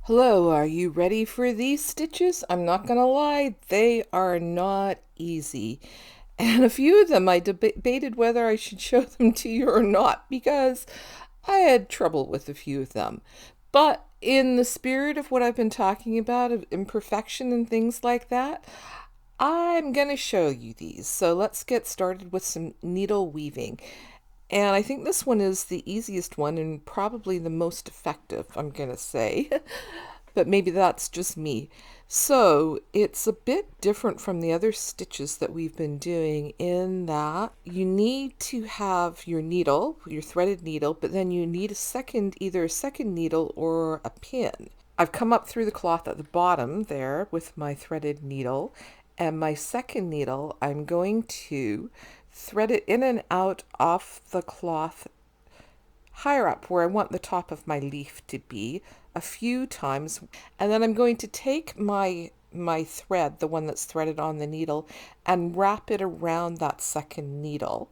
Hello, are you ready for these stitches? I'm not gonna lie, they are not easy. And a few of them I debated whether I should show them to you or not because I had trouble with a few of them. But in the spirit of what I've been talking about, of imperfection and things like that, I'm gonna show you these. So let's get started with some needle weaving. And I think this one is the easiest one and probably the most effective, I'm gonna say. But maybe that's just me. So it's a bit different from the other stitches that we've been doing in that you need to have your needle, your threaded needle, but then you need either a second needle or a pin. I've come up through the cloth at the bottom there with my threaded needle, and my second needle, I'm going to thread it in and out off the cloth higher up where I want the top of my leaf to be a few times, and then I'm going to take my thread, the one that's threaded on the needle, and wrap it around that second needle.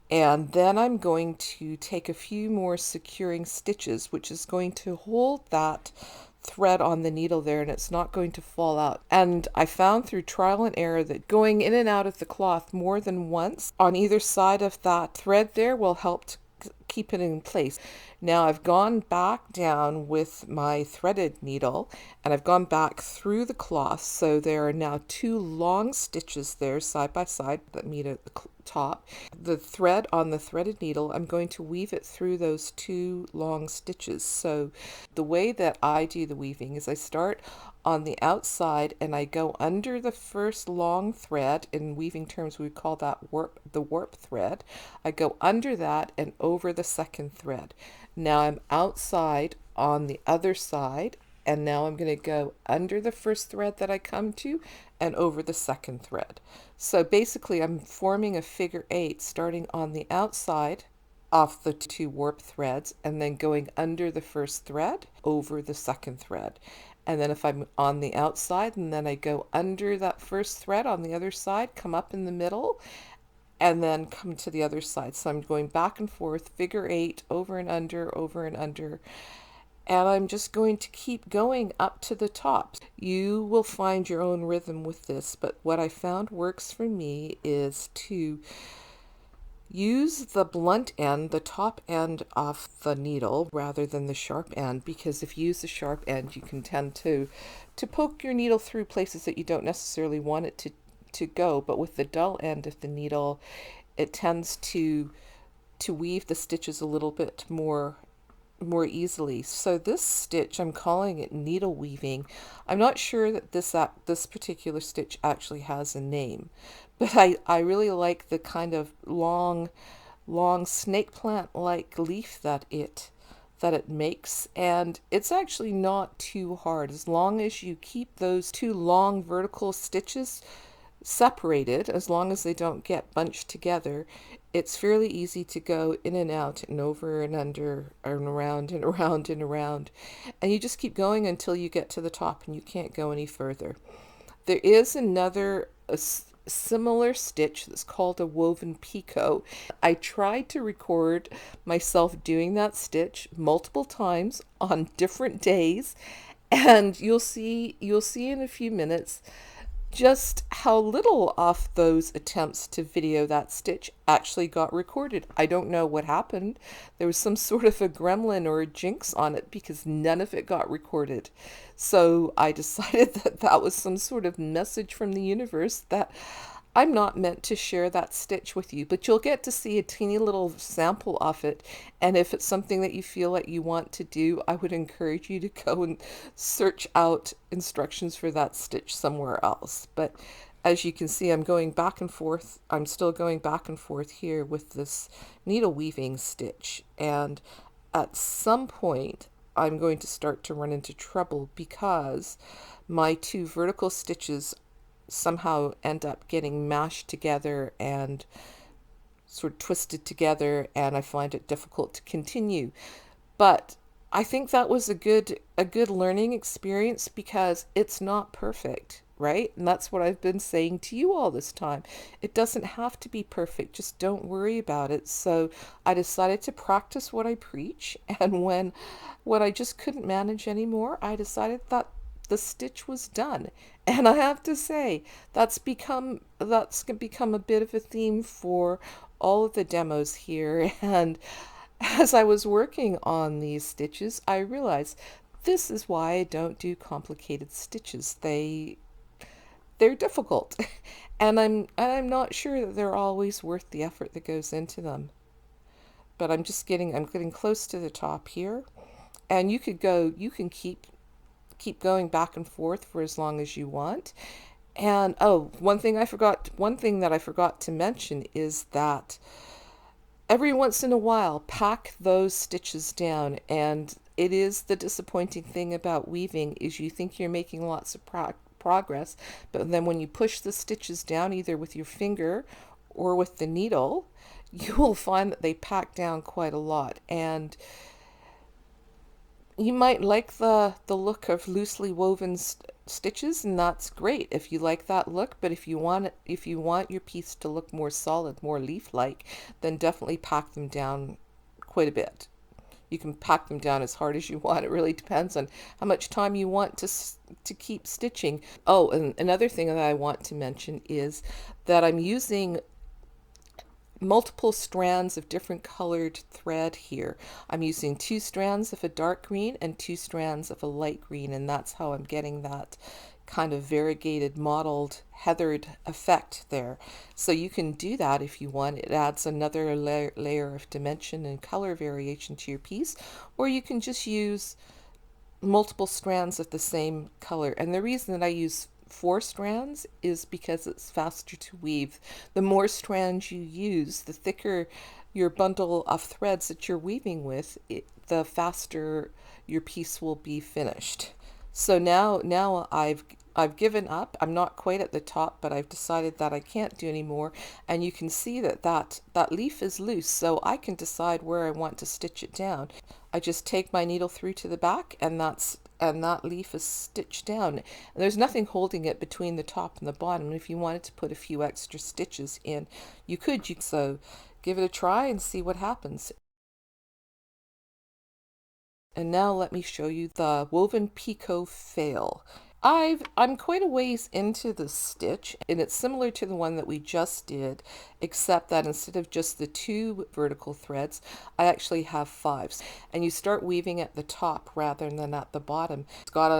And then I'm going to take a few more securing stitches, which is going to hold that thread on the needle there, and it's not going to fall out. And I found through trial and error that going in and out of the cloth more than once on either side of that thread there will help to keep it in place. Now I've gone back down with my threaded needle and I've gone back through the cloth, so there are now two long stitches there side by side that meet at the top. The thread on the threaded needle, I'm going to weave it through those two long stitches. So the way that I do the weaving is I start on the outside and I go under the first long thread. In weaving terms we call that the warp thread. I go under that and over the second thread. Now I'm outside on the other side, and now I'm going to go under the first thread that I come to and over the second thread. So basically I'm forming a figure eight starting on the outside off the two warp threads and then going under the first thread over the second thread. And then if I'm on the outside and then I go under that first thread on the other side, come up in the middle and then come to the other side. So I'm going back and forth, figure eight, over and under, over and under. And I'm just going to keep going up to the top. You will find your own rhythm with this, but what I found works for me is to use the blunt end, the top end of the needle, rather than the sharp end, because if you use the sharp end, you can tend to poke your needle through places that you don't necessarily want it to go. But with the dull end of the needle, it tends to weave the stitches a little bit more easily. So this stitch, I'm calling it needle weaving. I'm not sure that this particular stitch actually has a name, but I really like the kind of long snake plant like leaf that it makes, and it's actually not too hard as long as you keep those two long vertical stitches separated, as long as they don't get bunched together. It's fairly easy to go in and out and over and under and around and around and around, and you just keep going until you get to the top and you can't go any further. There is another similar stitch that's called a woven Pico. I tried to record myself doing that stitch multiple times on different days, and you'll see in a few minutes just how little of those attempts to video that stitch actually got recorded. I don't know what happened. There was some sort of a gremlin or a jinx on it because none of it got recorded. So I decided that that was some sort of message from the universe that I'm not meant to share that stitch with you, but you'll get to see a teeny little sample of it. And if it's something that you feel like you want to do, I would encourage you to go and search out instructions for that stitch somewhere else. But as you can see, I'm going back and forth. I'm still going back and forth here with this needle weaving stitch. And at some point, I'm going to start to run into trouble because my two vertical stitches somehow end up getting mashed together and sort of twisted together, and I find it difficult to continue. But I think that was a good learning experience because it's not perfect. right? And that's what I've been saying to you all this time. It doesn't have to be perfect. Just don't worry about it. So I decided to practice what I preach. And when I just couldn't manage anymore, I decided that the stitch was done. And I have to say, that's become a bit of a theme for all of the demos here. And as I was working on these stitches, I realized this is why I don't do complicated stitches. They're difficult. And I'm not sure that they're always worth the effort that goes into them. But I'm getting close to the top here. And you can keep going back and forth for as long as you want. And oh, one thing that I forgot to mention is that every once in a while, pack those stitches down. And it is the disappointing thing about weaving is you think you're making lots of progress, but then when you push the stitches down, either with your finger or with the needle, you will find that they pack down quite a lot. And you might like the look of loosely woven stitches, and that's great if you like that look. But if you want your piece to look more solid, more leaf-like, then definitely pack them down quite a bit. You can pack them down as hard as you want. It really depends on how much time you want to keep stitching. Oh, and another thing that I want to mention is that I'm using multiple strands of different colored thread here. I'm using 2 strands of a dark green and 2 strands of a light green, and that's how I'm getting that kind of variegated, mottled, heathered effect there. So you can do that if you want. It adds another layer of dimension and color variation to your piece, or you can just use multiple strands of the same color. And the reason that I use 4 strands is because it's faster to weave. The more strands you use, the thicker your bundle of threads that you're weaving with, the faster your piece will be finished. So now I've given up. I'm not quite at the top, but I've decided that I can't do any more. And you can see that leaf is loose, so I can decide where I want to stitch it down. I just take my needle through to the back, and that leaf is stitched down. And there's nothing holding it between the top and the bottom. And if you wanted to put a few extra stitches in, you could. So give it a try and see what happens. And now let me show you the woven Pico fail. I'm quite a ways into the stitch, and it's similar to the one that we just did, except that instead of just the 2 vertical threads, I actually have 5. And you start weaving at the top rather than at the bottom. It's got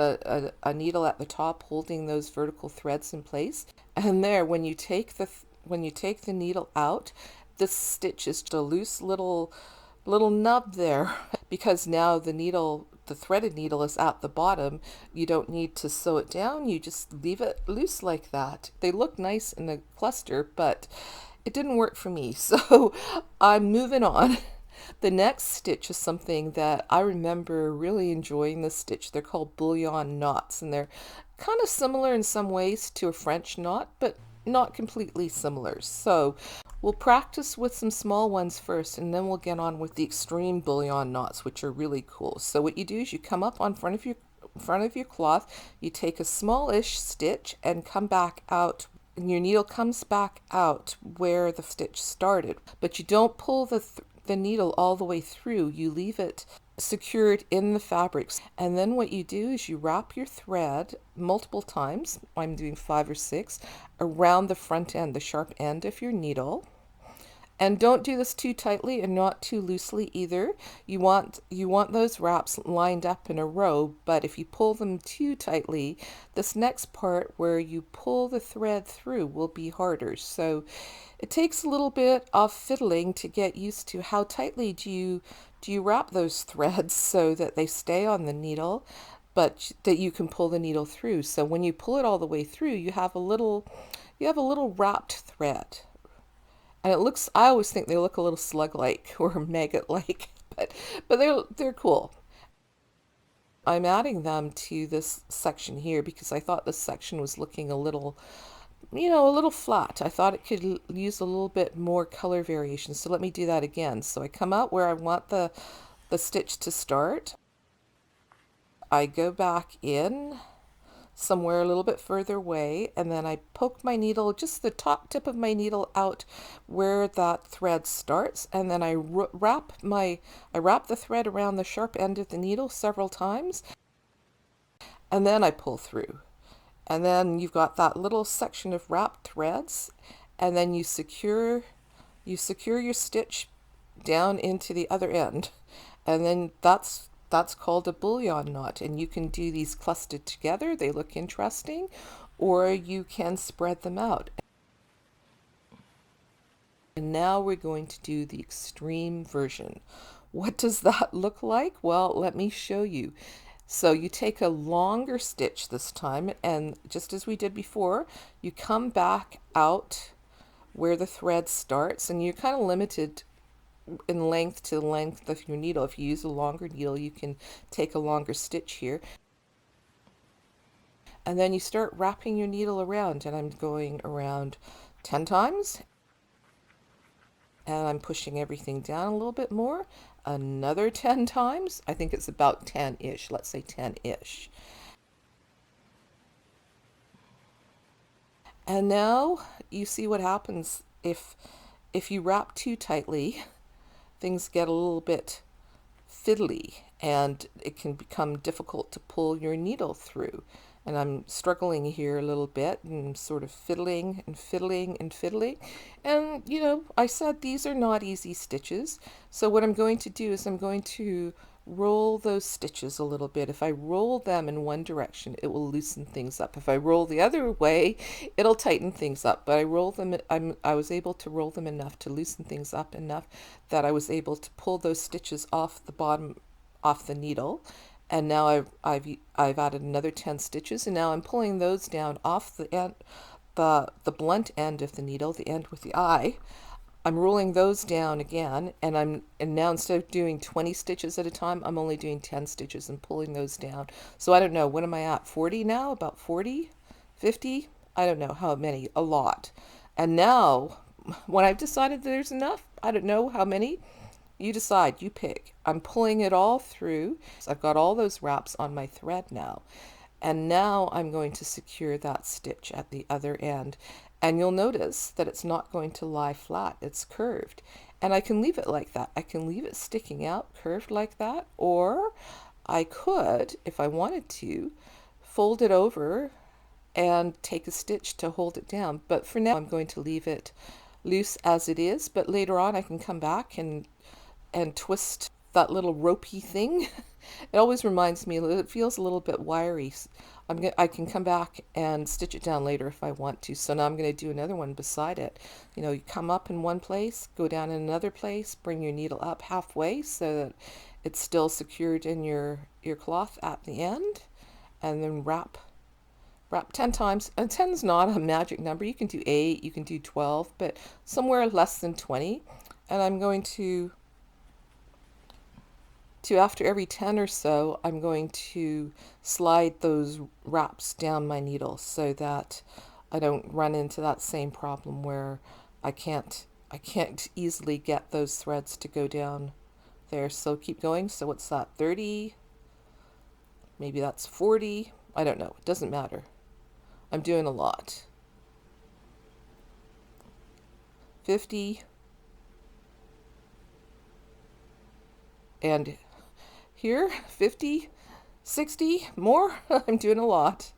a needle at the top holding those vertical threads in place. And there, when you take the needle out, this stitch is just a loose little nub there. Because now the threaded needle is at the bottom, you don't need to sew it down, you just leave it loose like that. They look nice in a cluster, but it didn't work for me, so I'm moving on. The next stitch is something that I remember really enjoying. The stitch, they're called Bullion Knots, and they're kind of similar in some ways to a French knot, but not completely similar. So we'll practice with some small ones first, and then we'll get on with the extreme bullion knots, which are really cool. So what you do is you come up on front of your cloth, you take a smallish stitch and come back out, and your needle comes back out where the stitch started. But you don't pull the needle all the way through. You leave it secured in the fabrics. And then what you do is you wrap your thread multiple times, I'm doing 5 or 6, around the front end, the sharp end of your needle. And don't do this too tightly and not too loosely either. You want those wraps lined up in a row, but if you pull them too tightly, this next part where you pull the thread through will be harder. So it takes a little bit of fiddling to get used to how tightly do you wrap those threads so that they stay on the needle, but that you can pull the needle through. So when you pull it all the way through, you have a little wrapped thread. And I always think they look a little slug-like or maggot-like, but they're cool. I'm adding them to this section here because I thought this section was looking a little flat. I thought it could use a little bit more color variation. So let me do that again. So I come out where I want the stitch to start. I go back in, somewhere a little bit further away, and then I poke my needle, just the top tip of my needle out where that thread starts, and then I wrap the thread around the sharp end of the needle several times, and then I pull through. And then you've got that little section of wrapped threads, and then you secure your stitch down into the other end, and then that's called a bullion knot. And you can do these clustered together, they look interesting, or you can spread them out. And now we're going to do the extreme version. What does that look like? Well, let me show you. So you take a longer stitch this time, and just as we did before, you come back out where the thread starts, and you're kind of limited in length to the length of your needle. If you use a longer needle, you can take a longer stitch here. And then you start wrapping your needle around, and I'm going around 10 times, and I'm pushing everything down a little bit more. Another 10 times. I think it's about 10-ish. Let's say 10-ish. And now you see what happens if you wrap too tightly. Things get a little bit fiddly, and it can become difficult to pull your needle through. And I'm struggling here a little bit and sort of fiddling and fiddling and fiddling. And, I said these are not easy stitches. So what I'm going to do is I'm going to roll those stitches a little bit. If I roll them in one direction, it will loosen things up. If I roll the other way, it'll tighten things up. But I was able to roll them enough to loosen things up enough that I was able to pull those stitches off the bottom, off the needle. And now I've added another 10 stitches, and now I'm pulling those down off the end, the blunt end of the needle, the end with the eye. I'm rolling those down again, and now instead of doing 20 stitches at a time, I'm only doing 10 stitches and pulling those down. So I don't know, what am I at? 40 now? About 40? 50? I don't know how many, a lot. And now, when I've decided there's enough, I don't know how many, you decide, you pick. I'm pulling it all through. So I've got all those wraps on my thread now. And now I'm going to secure that stitch at the other end. And you'll notice that it's not going to lie flat, it's curved. And I can leave it like that. I can leave it sticking out, curved like that, or I could, if I wanted to, fold it over and take a stitch to hold it down. But for now, I'm going to leave it loose as it is, but later on I can come back and twist that little ropey thing. It always reminds me, it feels a little bit wiry. I can come back and stitch it down later if I want to. So now I'm going to do another one beside it. You come up in one place, go down in another place, bring your needle up halfway so that it's still secured in your cloth at the end, and then wrap 10 times. And 10 is not a magic number. You can do 8, you can do 12, but somewhere less than 20. And I'm going to after every 10 or so, I'm going to slide those wraps down my needle so that I don't run into that same problem where I can't easily get those threads to go down there. So keep going. So what's that, 30? Maybe that's 40. I don't know. It doesn't matter. I'm doing a lot. 50. And here, 50, 60, more. I'm doing a lot.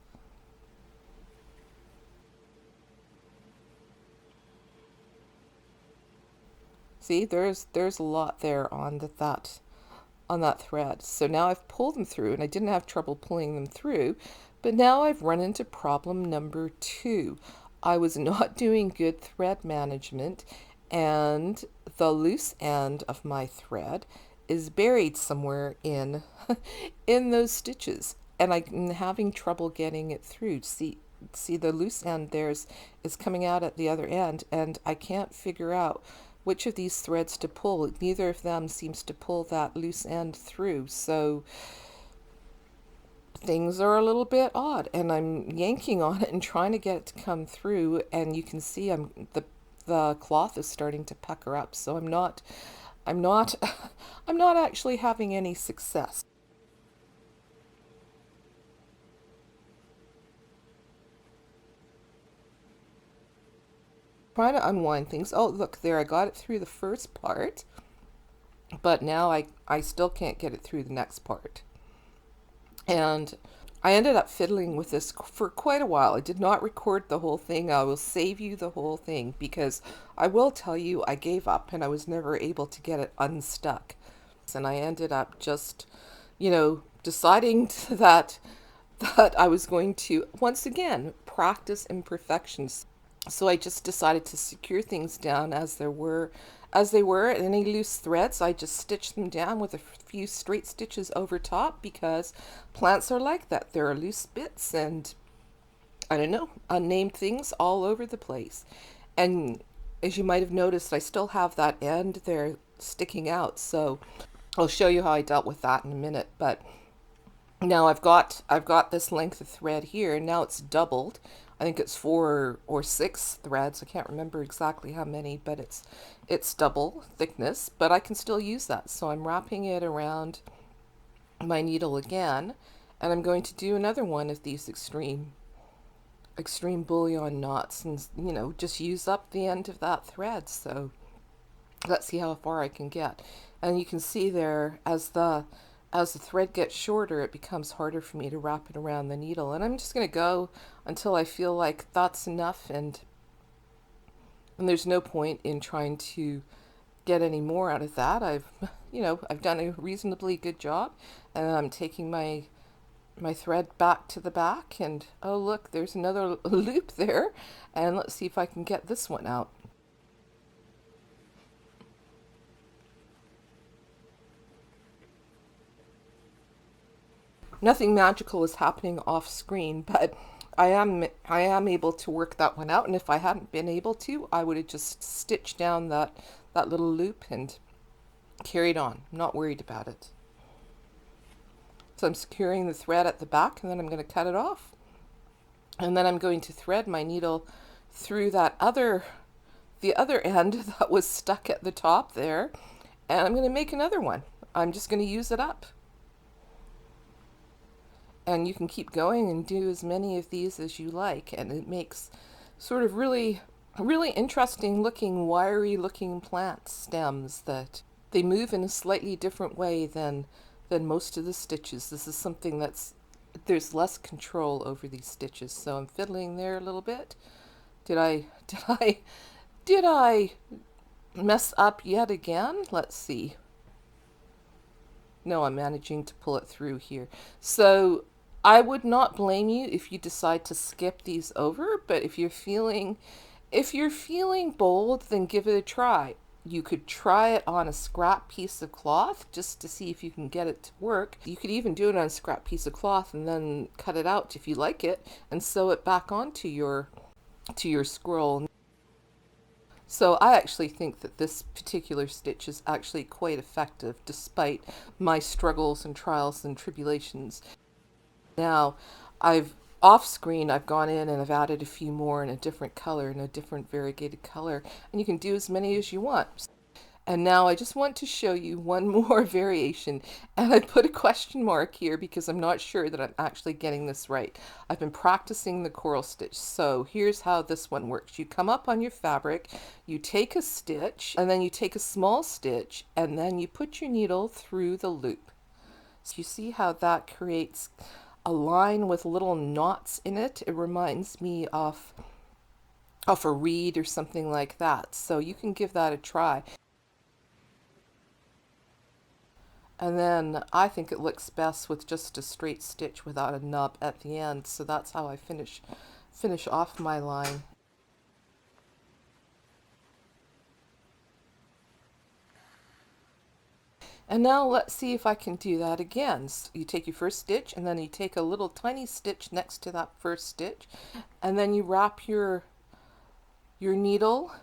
See, there's a lot there on that thread. So now I've pulled them through, and I didn't have trouble pulling them through, but now I've run into problem number 2. I was not doing good thread management, and the loose end of my thread is buried somewhere in those stitches, and I'm having trouble getting it through. See the loose end there is coming out at the other end, and I can't figure out which of these threads to pull. Neither of them seems to pull that loose end through, so things are a little bit odd, and I'm yanking on it and trying to get it to come through, and you can see the cloth is starting to pucker up, so I'm not I'm not actually having any success. Try to unwind things. Oh, look there, I got it through the first part, but now I still can't get it through the next part. And I ended up fiddling with this for quite a while. I did not record the whole thing. I will save you the whole thing because I will tell you I gave up and I was never able to get it unstuck. And I ended up just, deciding that I was going to once again practice imperfections. So I just decided to secure things down as they were, and any loose threads I just stitched them down with a few straight stitches over top, because plants are like that. There are loose bits and I don't know, unnamed things all over the place. And as you might have noticed, I still have that end there sticking out, so I'll show you how I dealt with that in a minute. But now I've got this length of thread here, and now it's doubled. I think it's 4 or 6 threads. I can't remember exactly how many, but it's double thickness, but I can still use that. So I'm wrapping it around my needle again, and I'm going to do another one of these extreme bullion knots, and just use up the end of that thread. So let's see how far I can get. And you can see there, as the thread gets shorter, it becomes harder for me to wrap it around the needle. And I'm just going to go until I feel like that's enough, and there's no point in trying to get any more out of that. I've done a reasonably good job, and I'm taking my thread back to the back, and oh look, there's another loop there, and let's see if I can get this one out. Nothing magical is happening off screen, but I am able to work that one out. And if I hadn't been able to, I would have just stitched down that little loop and carried on. I'm not worried about it. So I'm securing the thread at the back, and then I'm going to cut it off. And then I'm going to thread my needle through the other end that was stuck at the top there, and I'm going to make another one. I'm just going to use it up. And you can keep going and do as many of these as you like, and it makes sort of really interesting looking, wiry looking plant stems that they move in a slightly different way than most of the stitches. This is something there's less control over these stitches. So I'm fiddling there a little bit. Did I mess up yet again? Let's see. No, I'm managing to pull it through here. So I would not blame you if you decide to skip these over, but if you're feeling bold, then give it a try. You could try it on a scrap piece of cloth just to see if you can get it to work. You could even do it on a scrap piece of cloth and then cut it out if you like it and sew it back onto your scroll. So I actually think that this particular stitch is actually quite effective despite my struggles and trials and tribulations. Now, off screen, I've gone in and I've added a few more in a different color, in a different variegated color, and you can do as many as you want. And now I just want to show you one more variation, and I put a question mark here because I'm not sure that I'm actually getting this right. I've been practicing the coral stitch, so here's how this one works. You come up on your fabric, you take a stitch, and then you take a small stitch, and then you put your needle through the loop. So you see how that creates a line with little knots in it. It reminds me of a reed or something like that. So you can give that a try. And then I think it looks best with just a straight stitch without a nub at the end. So that's how I finish off my line. And now let's see if I can do that again. So you take your first stitch, and then you take a little tiny stitch next to that first stitch, and then you wrap your needle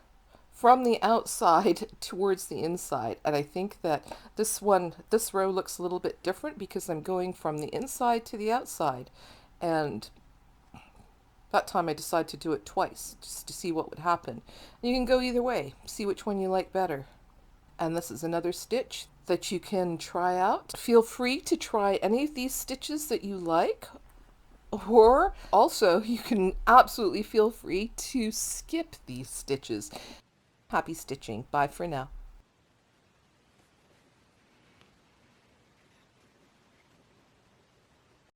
from the outside towards the inside. And I think that this row looks a little bit different because I'm going from the inside to the outside. And that time I decided to do it twice just to see what would happen. And you can go either way, see which one you like better. And this is another stitch that you can try out. Feel free to try any of these stitches that you like. Or also, you can absolutely feel free to skip these stitches. Happy stitching. Bye for now.